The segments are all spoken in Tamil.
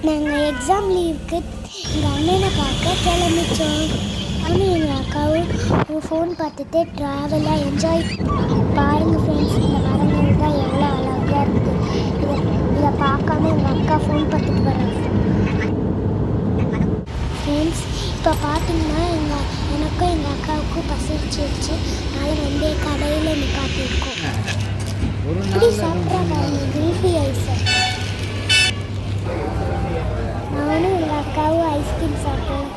நாங்கள் எக்ஸாம் லீவுக்கு எங்கள் அண்ணனை பார்க்க கிளம்பிச்சோம். நானும் எங்கள் அக்காவும் ஃபோன் பார்த்துட்டு ட்ராவலாக என்ஜாய் பாருங்கள் ஃப்ரெண்ட்ஸ். இந்த மரங்கள் தான் எவ்வளோ அழகாக இருக்குது. இதை பார்க்காம எங்கள் அக்கா ஃபோன் பார்த்துட்டு வர்றாங்க ஃப்ரெண்ட்ஸ். இப்போ பார்த்தீங்கன்னா எனக்கும் எங்கள் அக்காவுக்கும் பசிச்சிருச்சு. அதனால் கடையில் நிப்பாட்டியிருக்கோம். இப்படி சாப்பிட்றா பாருங்க குல்ஃபி ஐஸை. நானும் எங்கள் அக்காவும் ஐஸ்கிரீம் சாப்பிட்டோம்.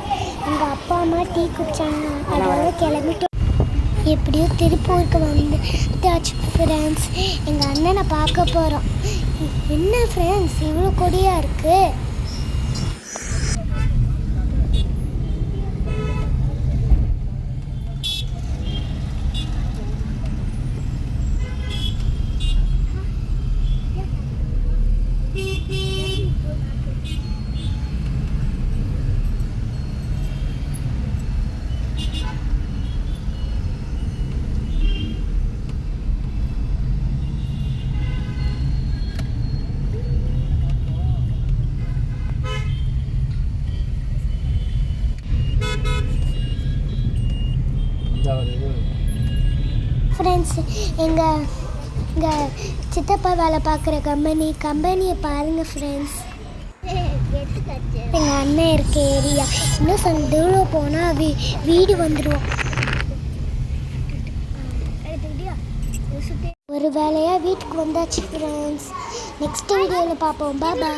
எங்கள் அப்பா அம்மா டீ குடித்தாங்க. அதோட கிளம்பிட்டோம். எப்படியோ திருப்பூருக்கு வந்தாச்சு ஃப்ரெண்ட்ஸ். எங்கள் அண்ணனை பார்க்க போகிறோம். என்ன ஃப்ரெண்ட்ஸ் இவ்வளோ கொடியாக இருக்குது. ஃப்ரெண்ட்ஸ் எங்கள் சித்தப்பா வேலை பார்க்குற கம்பெனியை பாருங்கள் ஃப்ரெண்ட்ஸ். எங்கள் அண்ணன் இருக்க ஏரியா. இன்னும் தூரம் போனால் வீடு வந்துடுவோம். ஒரு வேலையாக வீட்டுக்கு வந்தாச்சு ஃப்ரெண்ட்ஸ். நெக்ஸ்ட் வீடியோவில் பார்ப்போம். பாய்.